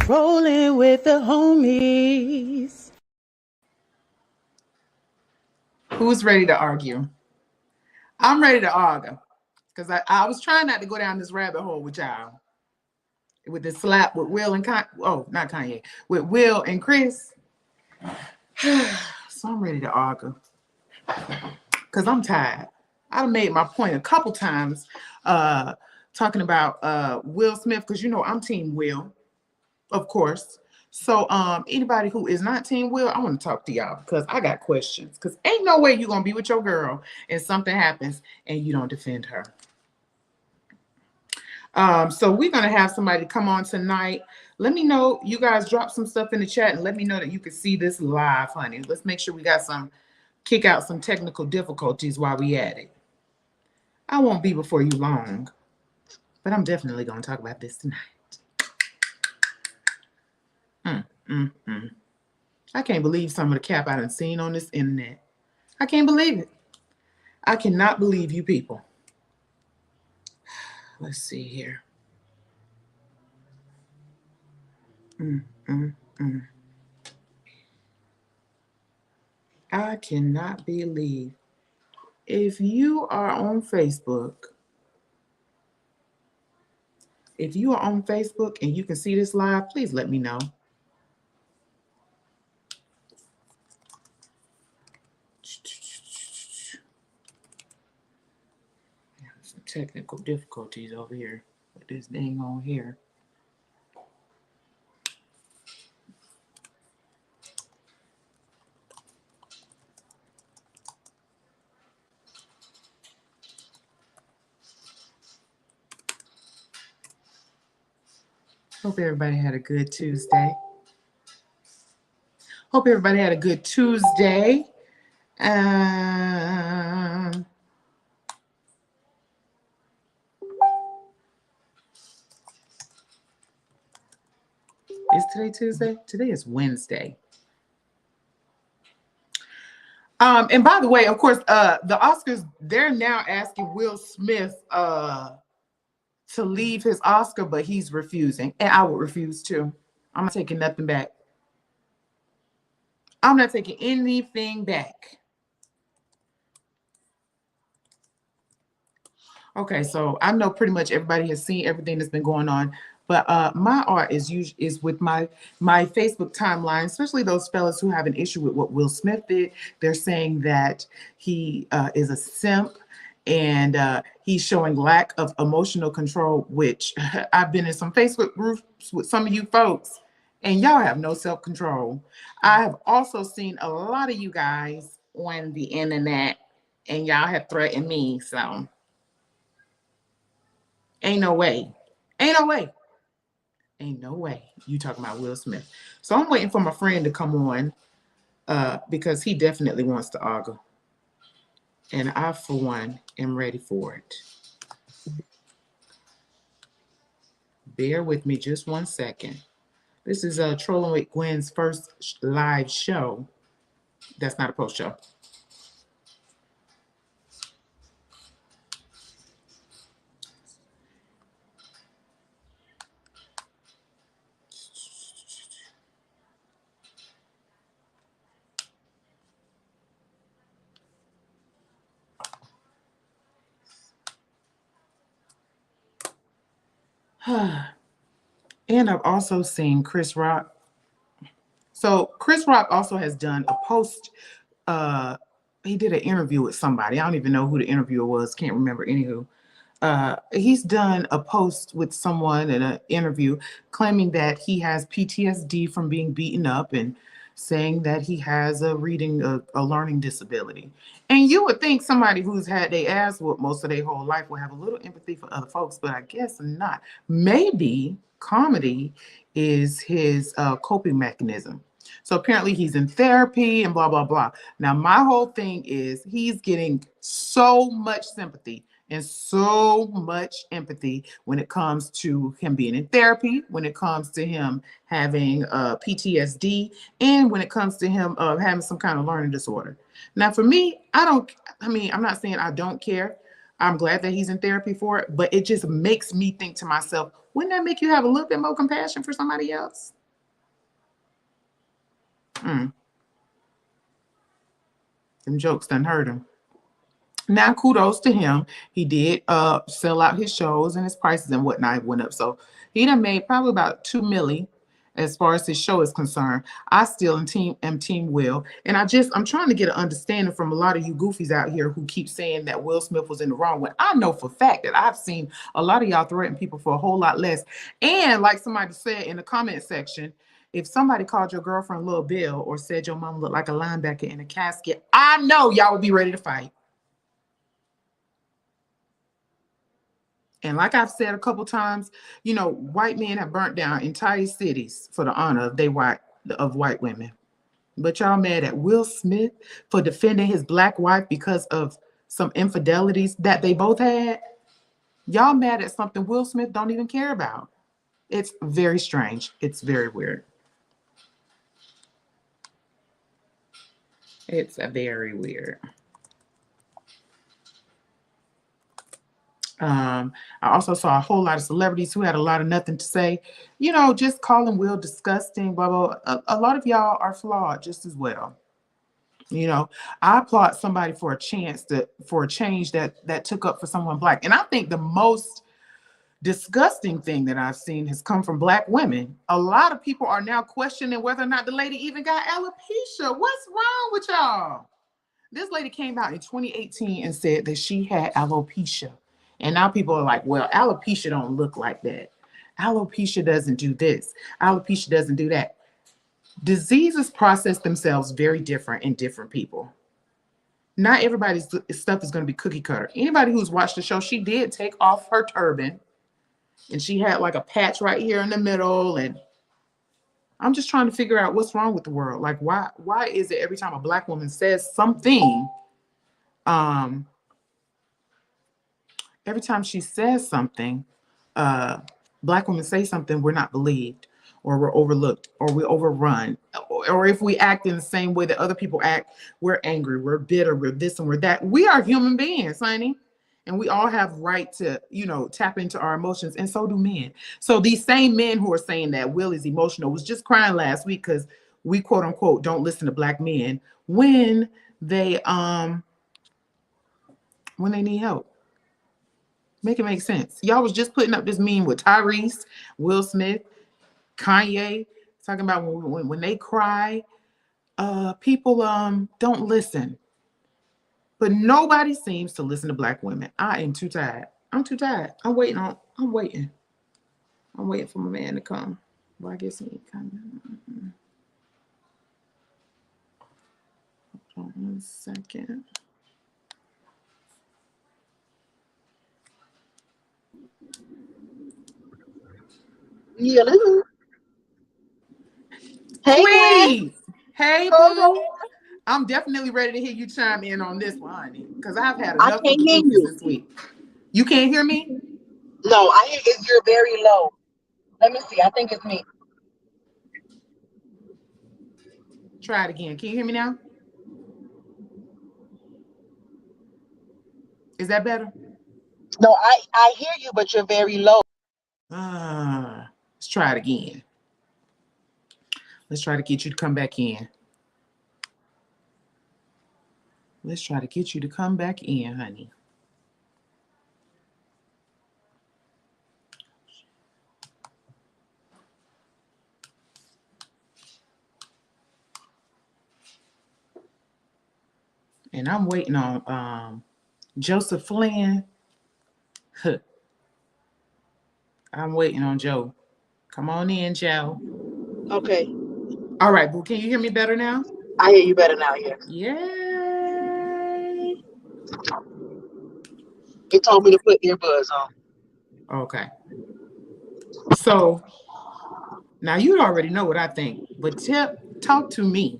Rolling with the homies. Who's ready to argue? I'm ready to argue because I was trying not to go down this rabbit hole with y'all. With the slap with Will and not Kanye, with Will and Chris. So I'm ready to argue because I'm tired. I made my point a couple times talking about Will Smith because you know I'm Team Will, of course. So anybody who is not Team Will, I want to talk to y'all because I got questions. Because ain't no way you're gonna be with your girl and something happens and you don't defend her. So we're gonna have somebody come on tonight. Let me know. You guys drop some stuff in the chat and let me know that you can see this live, honey. Let's make sure we got kick out some technical difficulties while we at it. I won't be before you long, but I'm definitely gonna talk about this tonight. I can't believe some of the cap I done seen on this internet. I can't believe it. I cannot believe you people. Let's see here. I cannot believe. If you are on Facebook, and you can see this live, please let me know. Some technical difficulties over here with this thing on here. Hope everybody had a good Tuesday. Is today Tuesday? Today is Wednesday. And by the way, of course, the Oscars, they're now asking Will Smith to leave his Oscar, but he's refusing. And I would refuse too. I'm not taking nothing back. I'm not taking anything back. Okay, so I know pretty much everybody has seen everything that's been going on, but my art is with my Facebook timeline, especially those fellas who have an issue with what Will Smith did. They're saying that he is a simp and he's showing lack of emotional control, which I've been in some Facebook groups with some of you folks, and y'all have no self-control. I have also seen a lot of you guys on the internet, and y'all have threatened me, so ain't no way you talking about Will Smith. So I'm waiting for my friend to come on because he definitely wants to argue. And I, for one, am ready for it. Bear with me just 1 second. This is Trolling with Gwen's first live show. That's not a post show. And I've also seen Chris Rock. So Chris Rock also has done a post. He did an interview with somebody. I don't even know who the interviewer was. Can't remember. Anywho, he's done a post with someone in an interview claiming that he has PTSD from being beaten up and saying that he has a learning disability. And you would think somebody who's had their ass whooped most of their whole life would have a little empathy for other folks, but I guess not. Maybe comedy is his coping mechanism. So apparently he's in therapy and blah, blah, blah. Now, my whole thing is he's getting so much sympathy and so much empathy when it comes to him being in therapy, when it comes to him having PTSD, and when it comes to him having some kind of learning disorder. Now, for me, I'm not saying I don't care. I'm glad that he's in therapy for it, but it just makes me think to myself, wouldn't that make you have a little bit more compassion for somebody else? Mm, them jokes done hurt him. Now, kudos to him. He did sell out his shows and his prices and whatnot went up. So he done made probably about 2 milli as far as his show is concerned. I still am team Will. And I'm trying to get an understanding from a lot of you goofies out here who keep saying that Will Smith was in the wrong when I know for a fact that I've seen a lot of y'all threaten people for a whole lot less. And like somebody said in the comment section, if somebody called your girlfriend Little Bill or said your mom looked like a linebacker in a casket, I know y'all would be ready to fight. And like I've said a couple times, white men have burnt down entire cities for the honor of white women. But y'all mad at Will Smith for defending his black wife because of some infidelities that they both had? Y'all mad at something Will Smith don't even care about. It's very strange. It's very weird. It's a very weird. I also saw a whole lot of celebrities who had a lot of nothing to say, just calling Will disgusting, blah, blah, blah. A lot of y'all are flawed just as well. I applaud somebody for a change that took up for someone black. And I think the most disgusting thing that I've seen has come from black women. A lot of people are now questioning whether or not the lady even got alopecia. What's wrong with y'all? This lady came out in 2018 and said that she had alopecia. And now people are like, well, alopecia don't look like that. Alopecia doesn't do this. Alopecia doesn't do that. Diseases process themselves very different in different people. Not everybody's stuff is going to be cookie cutter. Anybody who's watched the show, she did take off her turban and she had like a patch right here in the middle. And I'm just trying to figure out what's wrong with the world. Like, why is it every time a black woman says something, every time she says something, black women say something, we're not believed, or we're overlooked, or we're overrun, or if we act in the same way that other people act, we're angry, we're bitter, we're this and we're that. We are human beings, honey. And we all have right to, tap into our emotions, and so do men. So these same men who are saying that Will is emotional was just crying last week because we quote unquote don't listen to black men when they need help. Make it make sense. Y'all was just putting up this meme with Tyrese, Will Smith, Kanye, talking about when they cry, people don't listen. But nobody seems to listen to black women. I am too tired. I'm too tired. I'm waiting. I'm waiting for my man to come. Well, I guess he ain't coming. Hold on 1 second. Hello. Hey, Gwen. Please. Hey, boo. I'm definitely ready to hear you chime in on this one, honey, because I've had I enough of can't the hear goofies you. this week. You can't hear me? No, I hear you're very low. Let me see. I think it's me. Try it again. Can you hear me now? Is that better? No, I hear you, but you're very low. Let's try it again. Let's try to get you to come back in. Let's try to get you to come back in, honey. And I'm waiting on Joseph Flynn. I'm waiting on Joe. Come on in, Joe. Okay. All right, boo. Can you hear me better now? I hear you better now, yes. Yay. It told me to put earbuds on. Okay. So now you already know what I think, but talk to me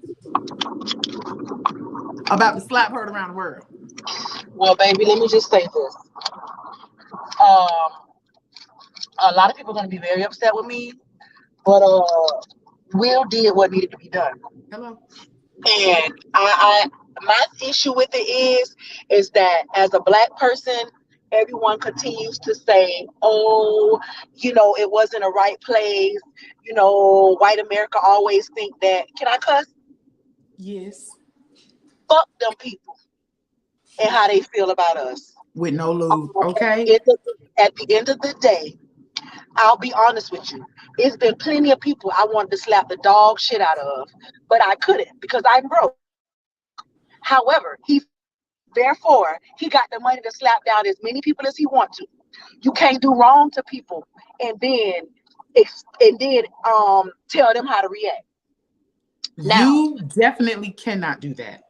about the slap heard around the world. Well, baby, let me just say this. Um, a lot of people are going to be very upset with me, but Will did what needed to be done. Hello. And my issue with it is that as a black person, everyone continues to say, oh, it wasn't a right place. White America always think that. Can I cuss? Yes. Fuck them people and how they feel about us. With no lube. Um, Okay. at the end of the day, I'll be honest with you. It's been plenty of people I wanted to slap the dog shit out of, but I couldn't because I'm broke. However, therefore, he got the money to slap down as many people as he wants to. You can't do wrong to people and then tell them how to react. Now, You definitely cannot do that.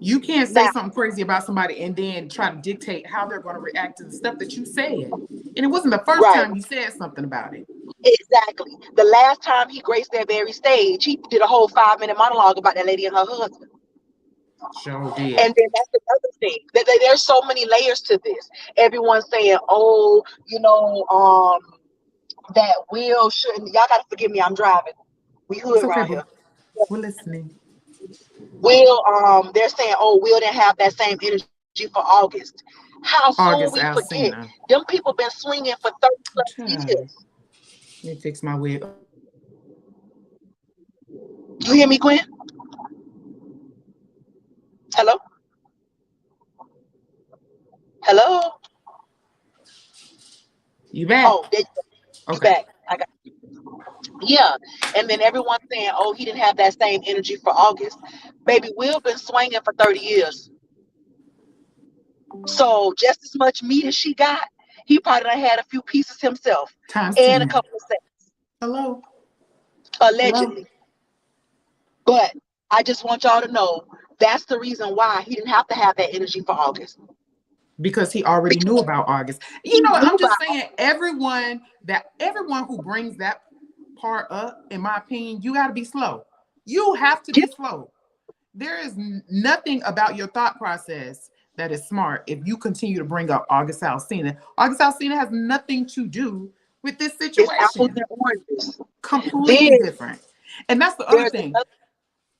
You can't say now, something crazy about somebody and then try to dictate how they're going to react to the stuff that you said. And it wasn't the first right, time you said something about it. exactly. The last time he graced that very stage, he did a whole 5 minute monologue about that lady and her husband. Sure did. And then that's another thing. There's so many layers to this. Everyone's saying, "Oh, that Will shouldn't." Y'all gotta forgive me. I'm driving. We It's hood okay, around boo. here. We're listening. Will, they're saying, "Oh, Will didn't have that same energy for August." How soon we August forget? Alsina. Them people been swinging for 30+ Child. years. Let me fix my wig. You hear me, Gwen? Hello, hello. You back? Oh, there you Okay. back. I got yeah. And then everyone's saying, "Oh, he didn't have that same energy for August." Baby, Will been swinging for 30 years. So just as much meat as she got, he probably done had a few pieces himself Times and a 10. couple of seconds, Hello. Hello. allegedly. But I just want y'all to know that's the reason why he didn't have to have that energy for August. Because he already knew Because about August. You he know what? knew I'm about just saying, everyone who brings that part up, in my opinion, you got to be slow. You have to yeah, be slow. There is nothing about your thought process that is smart if you continue to bring up August Alsina. August Alsina has nothing to do with this it's apples situation. and oranges. Completely Then different. And that's the other there's thing. another.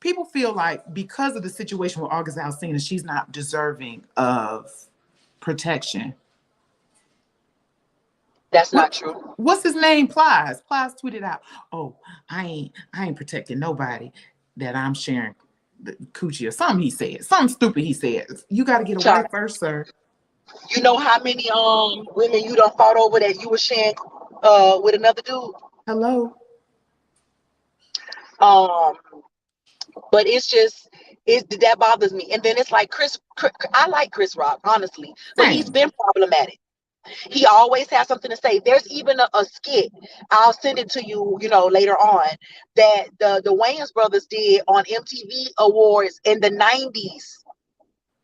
People feel like because of the situation with August Alsina, she's not deserving of protection. That's not What true. what's his name? Plies. Plies tweeted out, "Oh, I ain't protecting nobody that I'm sharing the coochie," or something he said. Something stupid he said. You got to get a Child, wife first, sir. you know how many women you done fought over that you were sharing with another dude? Hello. Um, but it's just that bothers me. And then it's like I like Chris Rock, honestly, but he's Same. been problematic. He always has something to say. There's even a skit. I'll send it to you, later on, that the Wayans brothers did on MTV Awards in the 90s.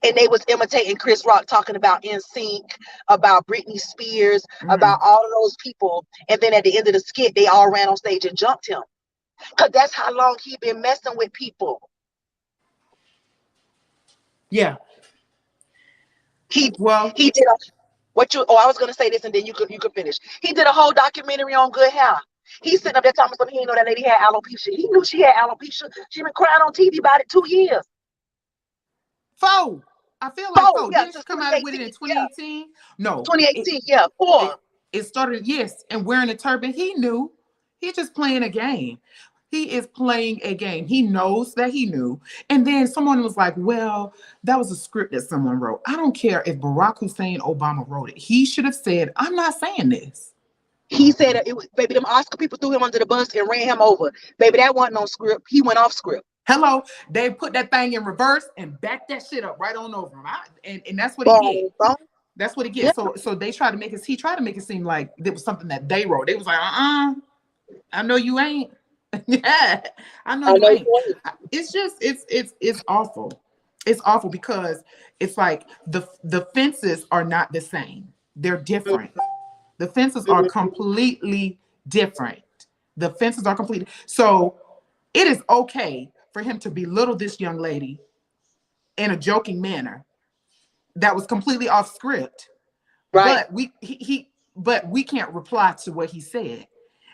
And they was imitating Chris Rock, talking about NSYNC, about Britney Spears, Mm. about all of those people. And then at the end of the skit, they all ran on stage and jumped him. Because that's how long he been messing with people. Yeah. He Well, he did a I was gonna say this and then you could finish. He did a whole documentary on Good Hair. He's sitting up there telling me he didn't know that lady had alopecia. He knew she had alopecia. She been crying on TV about it 2 years. foe. I feel like foe. Yeah, Didn't she since come out with it in 2018. Yeah, 2018? No. It 2018. Yeah, four. it it started, yes, and wearing a turban. He knew. He's just playing a game. He is playing a game. He knows that he knew. And then someone was like, well, that was a script that someone wrote. I don't care if Barack Hussein Obama wrote it. He should have said, I'm not saying this. He said it was, baby, them Oscar people threw him under the bus and ran him over. Baby, that wasn't on script. He went off script. Hello, they put that thing in reverse and back that shit up right on over him. And that's what he get. Boom, boom. That's what he Yeah, gets. So they try to make it. He tried to make it seem like it was something that they wrote. They was like, I know you ain't. Yeah, I know I you know ain't. you ain't. It's just it's awful. It's awful because it's like the fences are not the same. They're different. The fences are Mhm. completely different. The fences are completely so it is okay for him to belittle this young lady in a joking manner that was completely off script, Right, but we can't reply to what he said.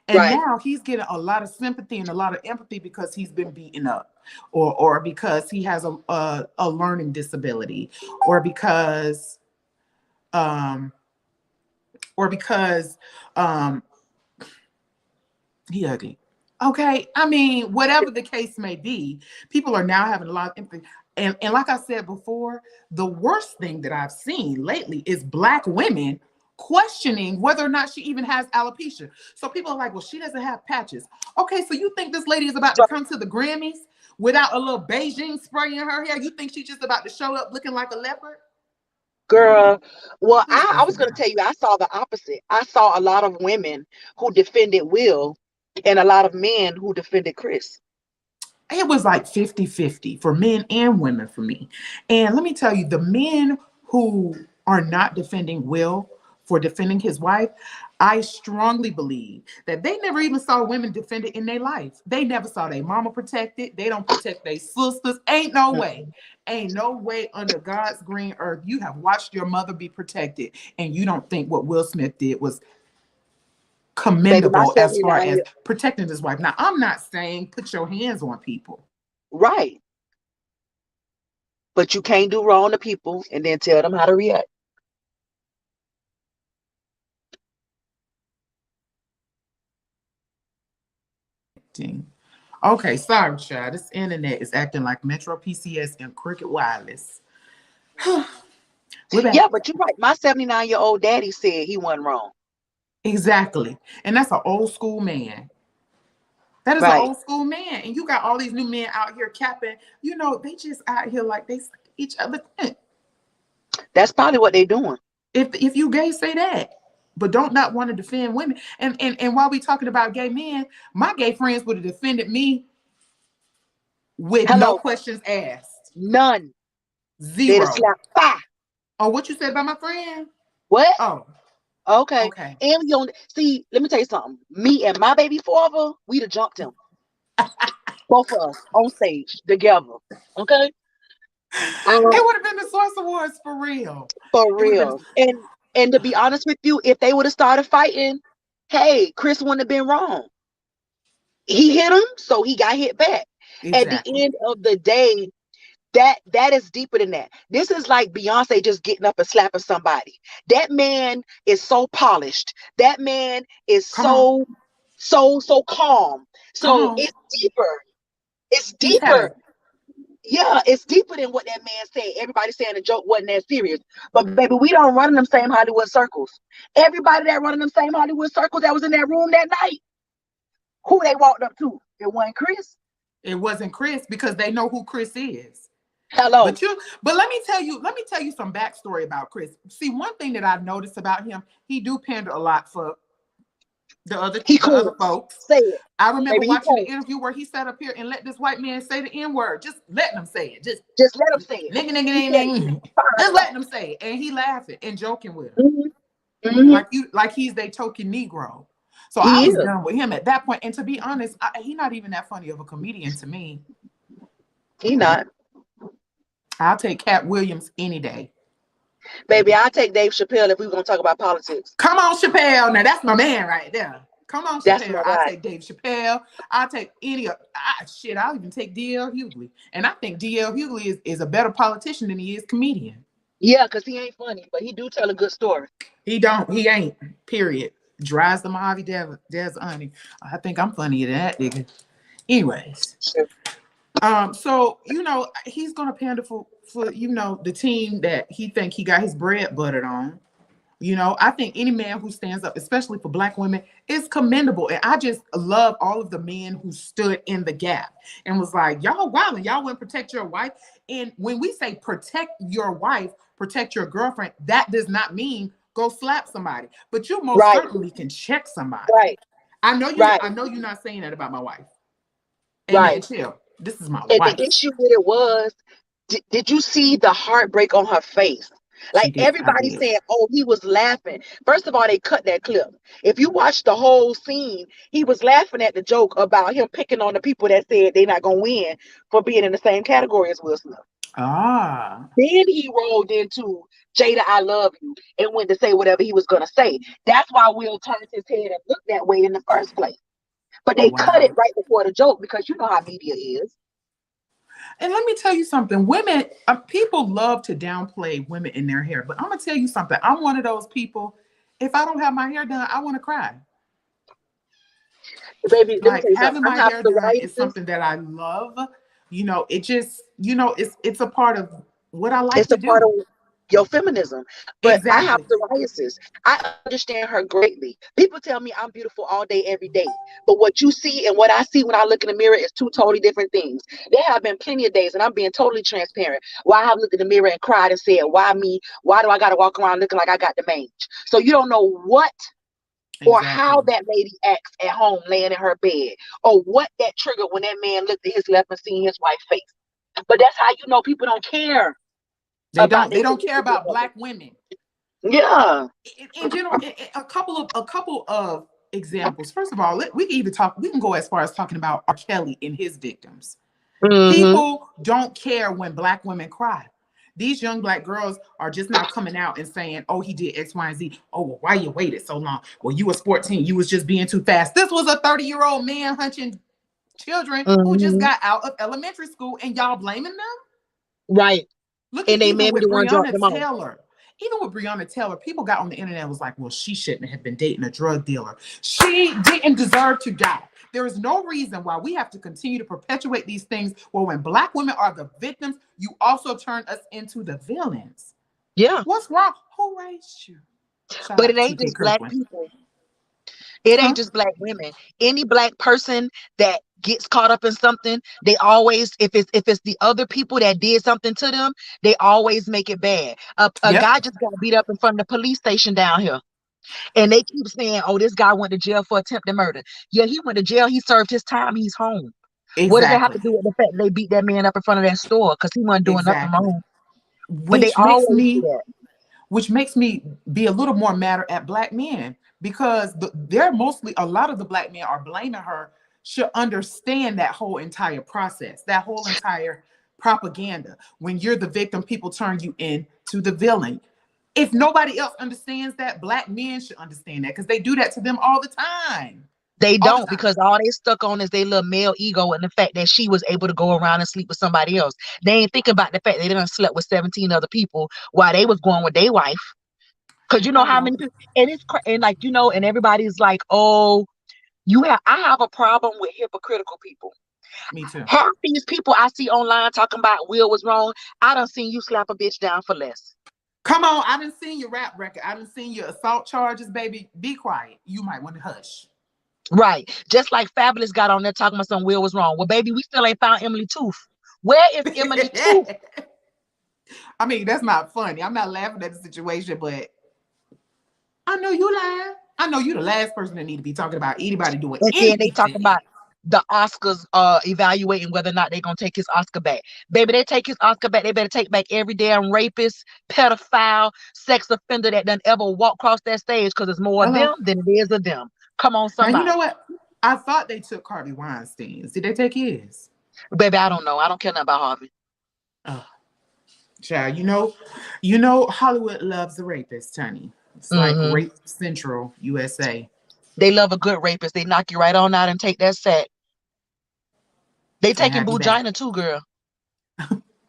And right. now he's getting a lot of sympathy and a lot of empathy because he's been beaten up, or because he has a learning disability, or because um or because um he ugly. Okay, I mean, whatever the case may be, people are now having a lot of empathy. And like I said before, the worst thing that I've seen lately is Black women questioning whether or not she even has alopecia. So people are like, well, she doesn't have patches. Okay, so you think this lady is about to come to the Grammys without a little Beijing spray in her hair? You think she's just about to show up looking like a leopard? Girl, well, Please I sit was going to down. tell you, I saw the opposite. I saw a lot of women who defended Will and a lot of men who defended Chris. It was like 50-50 for men and women for me. And let me tell you, the men who are not defending Will for defending his wife, I strongly believe that they never even saw women defend it in their life. They never saw their mama protected. They don't protect their sisters. Ain't no way. Ain't no way under God's green earth you have watched your mother be protected and you don't think what Will Smith did was Baby, my commendable as far 79 as year protecting his wife. Now, I'm not saying put your hands on people. right. But you can't do wrong to people and then tell them how to react. Okay, sorry, child. This internet is acting like Metro PCS and Cricket Wireless. We're Yeah, back. but you're right. My 79-year-old daddy said he wasn't wrong. Exactly. And that's an old school man. That is an Right. old school man. And you got all these new men out here capping. You know, they just out here like they each other. That's probably what they're doing. If you gay, say that. But don't not want to defend women. And while we talking about gay men, my gay friends would have defended me with no Hello. questions asked. None. They'd have Zero. slapped. Bah! Oh, what you said about my friend? What? Oh, Okay. okay. And you don't see, let me tell you something. Me and my baby father, we'd have jumped him. Both of us on stage together. Okay? It Um, would have been the Source Awards for real. for It would have been real. And to be honest with you, if they would have started fighting, hey, Chris wouldn't have been wrong. He hit him, so he got hit back. At the exactly. end of the day, that is deeper than that. This is like Beyonce just getting up and slapping somebody. That man is so polished. That man is Come on, so calm. come So on. it's deeper. It's He's had a deeper. Yeah, it's deeper than what that man said. Everybody saying the joke wasn't that serious. But baby, we don't run in them same Hollywood circles. Everybody that run in them same Hollywood circles that was in that room that night, who they walked up to? It wasn't Chris. it wasn't Chris because they know who Chris is. Hello. But let me tell you some backstory about Chris. See, one thing that I've noticed about him, he do pander a lot for He the other cool. folks. Say it. I remember Baby, he watching the cool. interview where he sat up here and let this white man say the N-word, just letting him say it. Just Just let him say it. nigga, nigga, He nigga, said it. nigga. Fired Just him up. letting him say it. And he laughing and joking with him. Hmm. Hmm. Like he's their token Negro. So I He was is. done with him at that point. And to be honest, he's not even that funny of a comedian to me. He not. I'll take Cat Williams any day. Baby, I'll take Dave Chappelle if we were going to talk about politics. Come on, Chappelle. Now that's my man right there. Come on, That's Chappelle. my I'll guy. take Dave Chappelle. I'll take any of shit. I'll even take DL Hughley. And I think DL Hughley is a better politician than he is comedian. Yeah, because he ain't funny, but he do tell a good story. He ain't, period. Dries the Mojave Des honey. I think I'm funnier than that nigga. Anyways. Sure. So he's gonna pander for the team that he think he got his bread buttered on. I think any man who stands up, especially for Black women, is commendable. And I just love all of the men who stood in the gap and was like, y'all wilding, y'all wouldn't protect your wife. And when we say protect your wife, protect your girlfriend, that does not mean go slap somebody, but you most Right, certainly can check somebody. right, right, I know you're not saying that about my wife. Amen. right. Chill. This is my And the wife. issue with it was, did you see the heartbreak on her face? She Like did. I everybody did. saying, oh, he was laughing. First of all, they cut that clip. If you watch the whole scene, he was laughing at the joke about him picking on the people that said they're not going to win for being in the same category as Will Smith. Ah. Then he rolled into Jada, I love you, and went to say whatever he was going to say. That's why Will turned his head and looked that way in the first place. But they cut it Wow. right before the joke because you know how media is. And let me tell you something. Women, people love to downplay women in their hair. But I'm gonna tell you something. I'm one of those people. If I don't have my hair done, I want to cry. Baby, let me Like tell you something. having I my have hair done is psoriasis. something that I love. You know, it just, it's a part of what I like It's to a part do. of your feminism. But I have Exactly. psoriasis. I understand her greatly. People tell me I'm beautiful all day, every day. But what you see and what I see when I look in the mirror is two totally different things. There have been plenty of days, and I'm being totally transparent, where I have looked in the mirror and cried and said, why me? Why do I got to walk around looking like I got the mange? So you don't know what or how Exactly. that lady acts at home laying in her bed, or what that triggered when that man looked at his left and seen his wife's face. But that's how you know people don't care They about don't their they don't care significant about other. black women. Yeah. In general, a couple of examples. First of all, we can go as far as talking about R. Kelly and his victims. Mm-hmm. People don't care when black women cry. These young black girls are just now coming out and saying, "Oh, he did X, Y, and Z. Oh, well, why you waited so long? Well, you was 14. You was just being too fast." This was a 30-year-old man hunching children who just Mm-hmm. got out of elementary school, and y'all blaming them? Right. Look And at they even made me with the one drop Breonna them off. Taylor. Even with Breonna Taylor, people got on the internet and was like, well, she shouldn't have been dating a drug dealer. She didn't deserve to die. There is no reason why we have to continue to perpetuate these things where when black women are the victims, you also turn us into the villains. Yeah. What's wrong? Who raised you? Shout But it out ain't T.K. just black Kirkland. people. It Huh? ain't just black women. Any black person that gets caught up in something, they always, if it's the other people that did something to them, they always make it bad. A Yep. guy just got beat up in front of the police station down here. And they keep saying, oh, this guy went to jail for attempted murder. Yeah, he went to jail. He served his time. He's home. What does that have to Exactly. do with the fact that they beat that man up in front of that store? Because he wasn't doing nothing Exactly. wrong. But they Which makes always do me that. which makes me be a little more madder at black men because they're mostly a lot of the black men are blaming her should understand that whole entire process, that whole entire propaganda. When you're the victim, people turn you into the villain. If nobody else understands that, black men should understand that because they do that to them all the time. They All the don't, time. because all they stuck on is their little male ego and the fact that she was able to go around and sleep with somebody else. They ain't thinking about the fact they done slept with 17 other people while they was going with their wife. Because you know I how many won't. people, and and like, and everybody's like, oh, I have a problem with hypocritical people. Me too. Half these people I see online talking about Will was wrong. I done seen you slap a bitch down for less. Come on, I done seen your rap record. I done seen your assault charges, baby. Be quiet. You might want to hush. Right. Just like Fabulous got on there talking about some Will was wrong. Well, baby, we still ain't found Emily Tooth. Where is Emily Tooth? I mean, that's not funny. I'm not laughing at the situation, but I know you lying. I know you the last person that need to be talking about anybody doing And then they talk anything. about the Oscars evaluating whether or not they're gonna take his Oscar back. Baby, they take his Oscar back, they better take back every damn rapist, pedophile, sex offender that done ever walk across that stage, because it's more of Hello. them than it is of them. Come on, Now you know somebody. what? I thought they took Harvey Weinstein's. Did they take his? Baby, I don't know. I don't care nothing about Harvey. Oh, child, you know Hollywood loves the rapist, honey. It's like Hmm. Rape Central USA. They love a good rapist. They knock you right on out and take that sack. They And taking have you back. Bugina too, girl.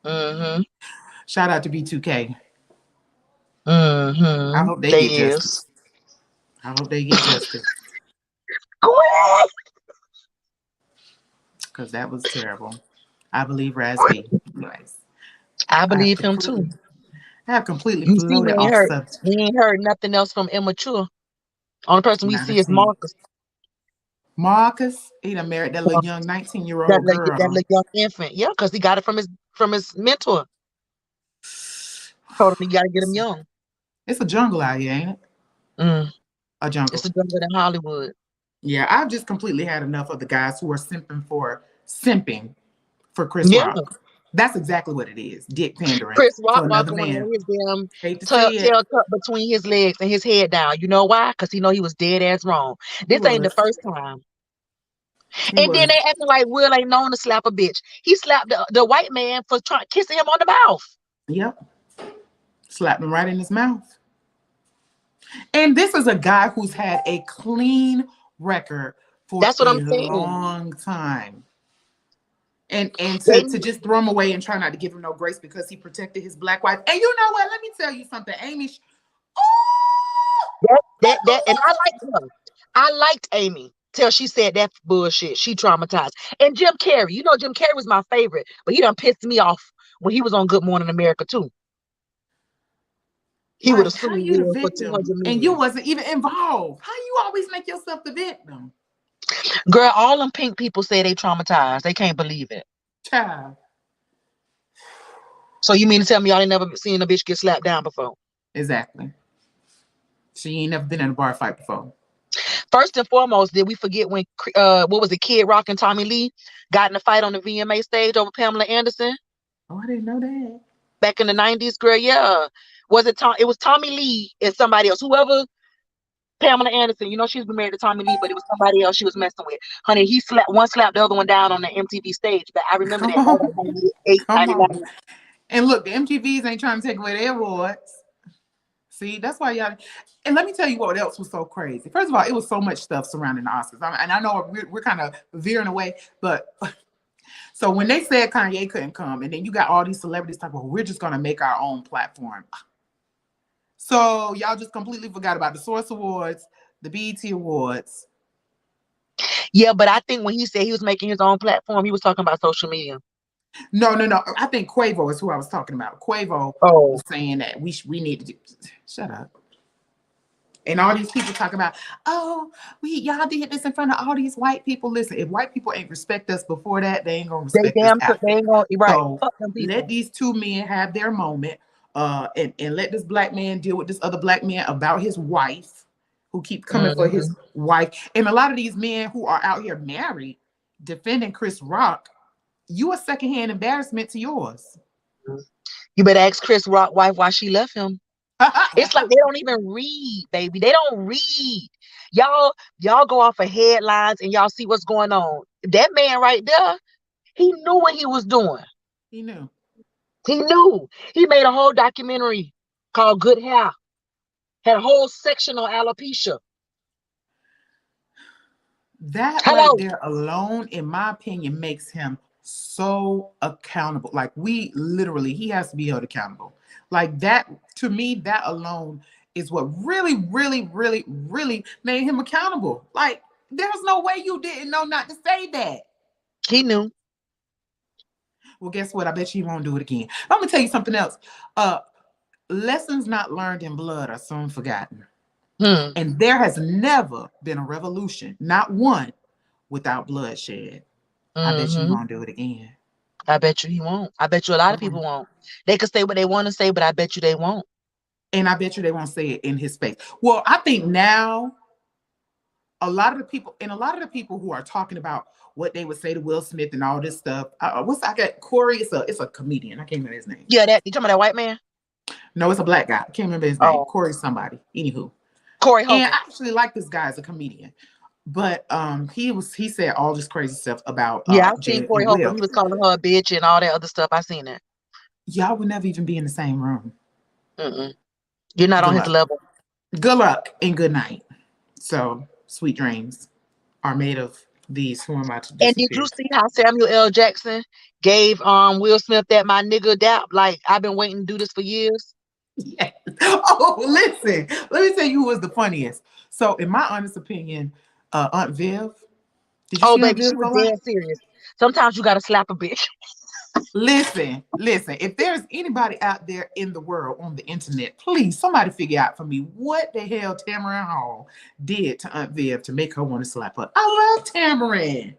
Hmm. Shout out to B2K. I Hmm. hope they They get is. justice. I hope they get justice Gwen! because that was terrible. I believe Raz B. Anyways, I I have believe him too. completely, I have completely You see, floated off subject. we ain't heard nothing else from Immature. Only person we Not a see is thing. Marcus. Marcus, he done married that little young 19-year-old That girl. little young infant. Yeah, because he got it from his mentor. Told him he gotta get him young. It's a jungle out here, ain't it? Mm. A It's jungle. a jungle in Hollywood. Yeah, I've just completely had enough of the guys who are simping for Chris Yeah. Rock. That's exactly what it is. Dick pandering Chris for Rock another walking around man. with his damn Hate to see it. tail tucked between his legs and his head down. You know why? Because he know he was dead ass wrong. He This ain't the was. first time. He And then was. they acting like Will ain't known to slap a bitch. He slapped the white man for trying kissing him on the mouth. Yep. Slapped him right in his mouth. And this is a guy who's had a clean record for That's what a I'm saying. long time. And They to just throw him away and try not to give him no grace because he protected his black wife. And you know what? Let me tell you something, Amy. Oh, that and I liked her. I liked Amy. till she said that bullshit. She traumatized. And Jim Carrey, you know, Jim Carrey was my favorite, but he done pissed me off when he was on Good Morning America too. He would have Like, how sued you the Will for two victim hundred and you million. wasn't even involved? How you always make yourself the victim? Girl, all them pink people say they traumatized. They can't believe it. Child. So you mean to tell me y'all ain't never seen a bitch get slapped down before? Exactly. She ain't never been in a bar fight before. First and foremost, did we forget when what was it, Kid Rock and Tommy Lee got in a fight on the VMA stage over Pamela Anderson Oh, I didn't know that. back in the 90s, girl? Yeah. Was it Tom? It was Tommy Lee and somebody else. Whoever Pamela Anderson, you know she's been married to Tommy Lee, but it was somebody else she was messing with. Honey, he slapped the other one down on the MTV stage. But I remember Come that back on. in 98, Come on. 99. And look, the MTVs ain't trying to take away their awards. See, that's why y'all. And let me tell you what else was so crazy. First of all, it was so much stuff surrounding the Oscars. And I know we're kind of veering away, but so when they said Kanye couldn't come, and then you got all these celebrities talking, well, we're just going to make our own platform. So y'all just completely forgot about the Source Awards, the BET Awards. Yeah, but I think when he said he was making his own platform, he was talking about social media. No, no, no. I think Quavo is who I was talking about. Quavo Oh, was saying that we need to shut up. And all these people talk about, oh, y'all did this in front of all these white people. Listen, if white people ain't respect us before that, they ain't gonna they respect us damn sure they after. ain't gonna right. So Fuck them let people. these two men have their moment, and let this black man deal with this other black man about his wife, who keep coming for his Hmm. wife. And a lot of these men who are out here married, defending Chris Rock, you a secondhand embarrassment to yours. You better ask Chris Rock wife why she left him. It's like they don't even read, baby. They don't read. Y'all go off of headlines and y'all see what's going on. That man right there, he knew what he was doing. He knew. He knew. He made a whole documentary called Good Hair. Had a whole section on alopecia. That right Hello. there alone, in my opinion, makes him so accountable. Like, we literally, he has to be held accountable. Like, that, to me, that alone is what really, really, really, really made him accountable. Like, there's no way you didn't know not to say that. He knew. Well, guess what? I bet you won't do it again. I'm gonna tell you something else. Uh, Lessons not learned in blood are soon forgotten. Hmm. And there has never been a revolution, not one, without bloodshed. I bet you Hmm. won't do it again. I bet you he won't. I bet you a lot of people Mm-mm. won't. They could say what they want to say, but I bet you they won't. And I bet you they won't say it in his face. Well, I think now a lot of the people who are talking about what they would say to Will Smith and all this stuff. What's I got Corey? It's a comedian. I can't remember his name. Yeah, that you talking about that white man? No, it's a black guy. I can't remember his name. Oh, Corey somebody. Anywho, Corey and Holcomb. I actually like this guy as a comedian. But he said all this crazy stuff about Yeah, I seen Jada Corey and Holcomb. Will. He was calling her a bitch and all that other stuff. I seen that. Y'all would never even be in the same room. Mm-mm. You're not Good on his luck. level. Good luck and good night. So sweet dreams are made of these who are about to And did you disappear. see how Samuel L. Jackson gave Will Smith that my nigga dap? Like I've been waiting to do this for years. Yes. Oh, listen. Let me tell you who was the funniest. So, in my honest opinion, Aunt Viv. Did you Oh see Aunt baby, she Viv was go live? dead serious. Sometimes you gotta slap a bitch. Listen, listen. If there's anybody out there in the world on the internet, please somebody figure out for me what the hell Tamara Hall did to Aunt Viv to make her want to slap her. I love Tamara,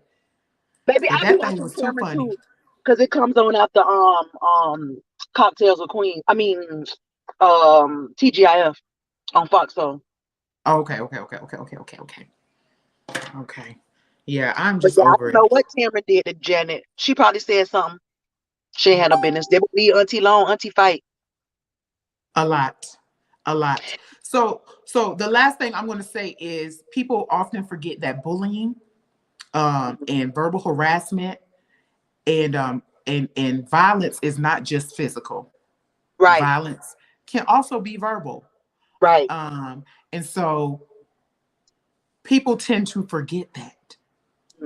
Baby, but I be that thing watching was too Cameron funny. too, because it comes on after Cocktails with Queen. I mean TGIF on Fox. So Okay, okay, okay, okay, okay, okay, okay, okay. Yeah, I'm but just yeah, I over don't it. know what Cameron did to Janet. She probably said something. She ain't had no business. They would leave Auntie alone, Auntie fight. A lot, a lot. So the last thing I'm going to say is people often forget that bullying, and verbal harassment, and violence is not just physical. Right, Violence can also be verbal, right. um, and so people tend to forget that.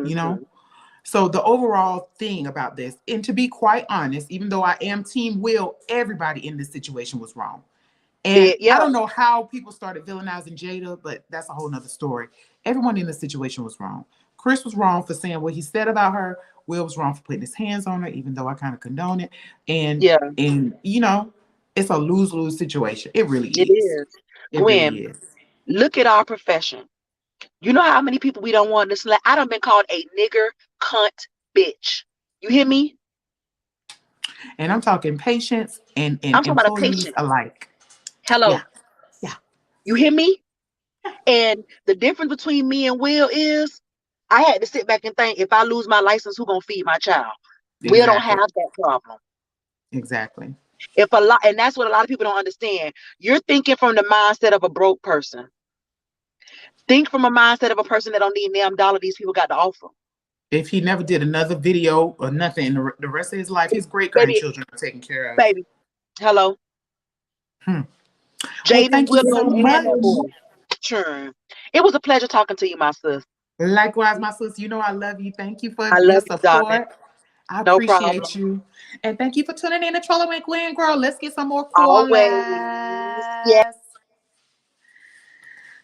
You know. Hmm. So the overall thing about this, and to be quite honest, even though I am Team Will, everybody in this situation was wrong. And Yeah, I don't know how people started villainizing Jada, but that's a whole nother story. Everyone in the situation was wrong. Chris was wrong for saying what he said about her. Will was wrong for putting his hands on her, even though I kind of condone it. And yeah, and you know, it's a lose-lose situation. It really it is. is. It really Gwen, is. look at our profession. You know how many people we don't want to slap? I done been called a nigger, cunt, bitch. You hear me? And I'm talking patients and I'm talking about a employees patient. alike. Yeah, Hello. yeah, You hear me? And the difference between me and Will is I had to sit back and think, if I lose my license, who gonna feed my child? Will don't have exactly. that problem. Exactly. If a lot, and that's what a lot of people don't understand. You're thinking from the mindset of a broke person. Think from a mindset of a person that don't need damn dollar these people got to offer. If he never did another video or nothing in the rest of his life, his great Baby, grandchildren are taken care of. baby, hello. Hmm. Well, Jaden, thank you Willow, so and that much. boy. Sure. It was a pleasure talking to you, my sis. Likewise, my sister, you know I love you. Thank you for I your love you, darling. support. I No problem. appreciate you. And thank you for tuning in to Trolling with Gwen, girl. Let's get some more Always. Yeah. callers.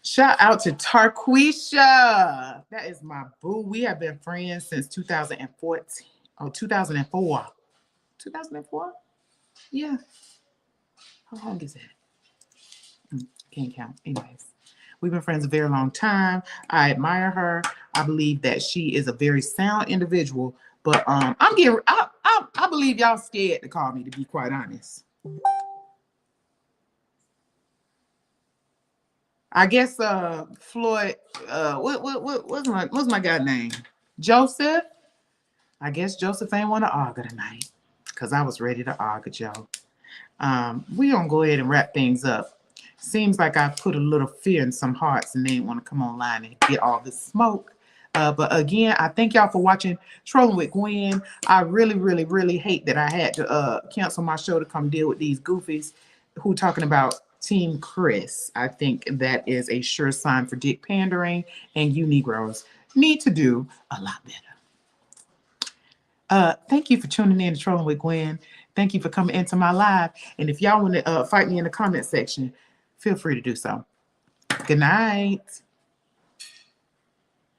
Shout out to Tarquisha. That is my boo. We have been friends since 2014. Oh, 2004. 2004? Yeah. How long is that? Can't count. Anyways, we've been friends a very long time. I admire her. I believe that she is a very sound individual. But I believe y'all scared to call me, to be quite honest. I guess Floyd what's my guy name? Joseph. I guess Joseph ain't want to argue tonight. Cause I was ready to argue, Joe. We gonna go ahead and wrap things up. Seems like I put a little fear in some hearts and they didn't want to come online and get all this smoke. But again, I thank y'all for watching Trolling with Gwen. I really, really, really hate that I had to cancel my show to come deal with these goofies who talking about Team Chris. I think that is a sure sign for dick pandering, and you Negroes need to do a lot better. Thank you for tuning in to Trolling with Gwen. Thank you for coming into my live. And if y'all want to fight me in the comment section, feel free to do so. Good night.